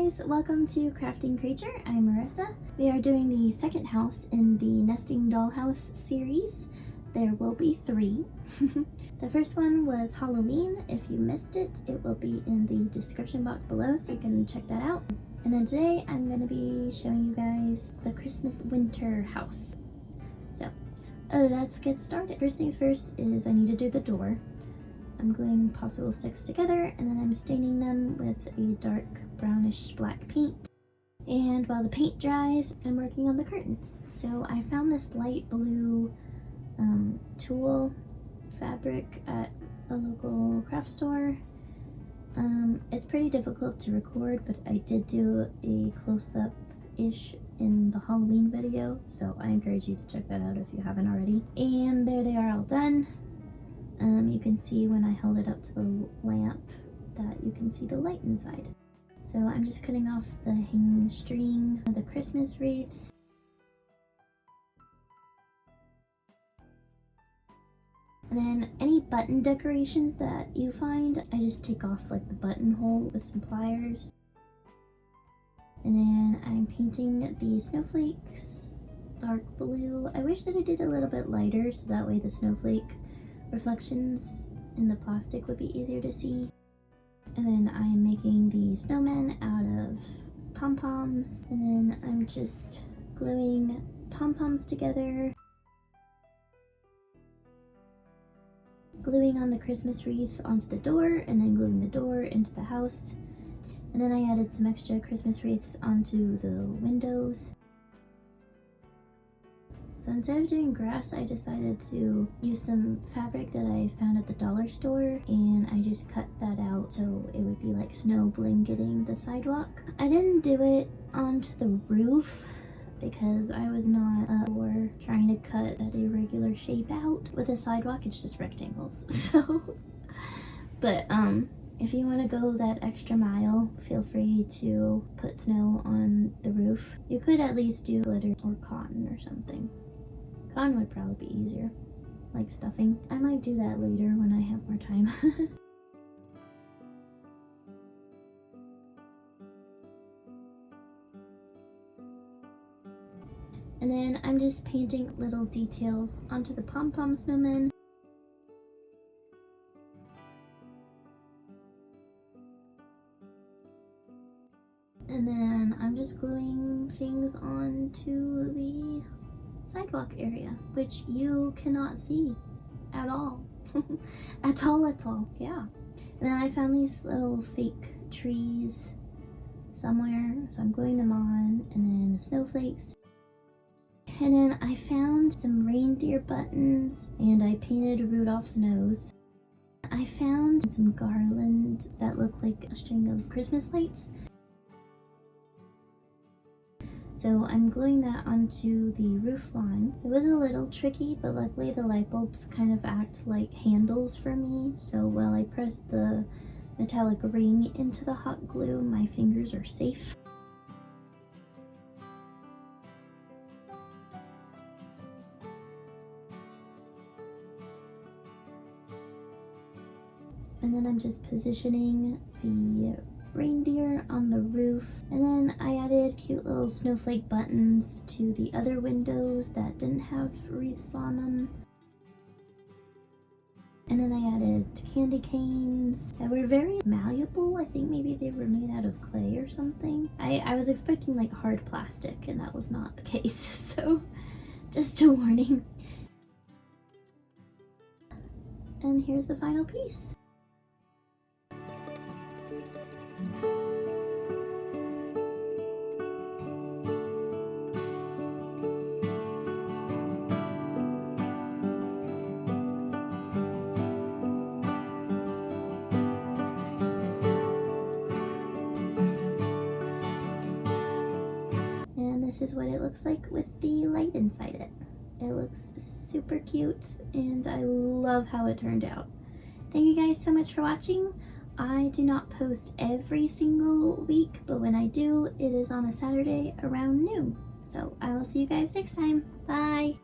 guys, welcome to Crafting Creature. I'm Marissa. We are doing the second house in the Nesting Dollhouse series. There will be 3. The first one was Halloween. If you missed it, it will be in the description box below so you can check that out. And then today I'm going to be showing you guys the Christmas winter house. So let's get started. First things first is I need to do the door. I'm gluing popsicle sticks together and then I'm staining them with a dark brownish black paint. And while the paint dries, I'm working on the curtains. So I found this light blue tulle fabric at a local craft store. It's pretty difficult to record, but I did do a close-up-ish in the Halloween video, so I encourage you to check that out if you haven't already. And there they are all done. You can see when I held it up to the lamp that you can see the light inside. So I'm just cutting off the hanging string of the Christmas wreaths. And then any button decorations that you find, I just take off like the buttonhole with some pliers. And then I'm painting the snowflakes dark blue. I wish that I did a little bit lighter so that way the snowflake reflections in the plastic would be easier to see. And then I'm making the snowmen out of pom-poms. And then I'm just gluing pom-poms together. Gluing on the Christmas wreath onto the door and then gluing the door into the house. And then I added some extra Christmas wreaths onto the windows. So instead of doing grass, I decided to use some fabric that I found at the dollar store, and I just cut that out so it would be like snow blanketing the sidewalk. I didn't do it onto the roof because I was not for trying to cut that irregular shape out. With a sidewalk, it's just rectangles. So, but if you want to go that extra mile, feel free to put snow on the roof. You could at least do glitter or cotton or something. Cotton would probably be easier, like stuffing. I might do that later when I have more time. And then I'm just painting little details onto the pom-pom snowmen. And then I'm just gluing things onto the sidewalk area, which you cannot see at all. at all, yeah. And then I found these little fake trees somewhere, so I'm gluing them on, and then the snowflakes. And then I found some reindeer buttons, and I painted Rudolph's nose. I found some garland that looked like a string of Christmas lights. So I'm gluing that onto the roof line. It was a little tricky, but luckily the light bulbs kind of act like handles for me. So while I press the metallic ring into the hot glue, my fingers are safe. And then I'm just positioning the reindeer on the roof, and then I added cute little snowflake buttons to the other windows that didn't have wreaths on them. And then I added candy canes that were very malleable. I think maybe they were made out of clay or something. I was expecting like hard plastic, and that was not the case, so just a warning. And here's the final piece. This is what it looks like with the light inside it. It looks super cute, and I love how it turned out. Thank you guys so much for watching. I do not post every single week, but when I do, it is on a Saturday around noon. So I will see you guys next time. Bye!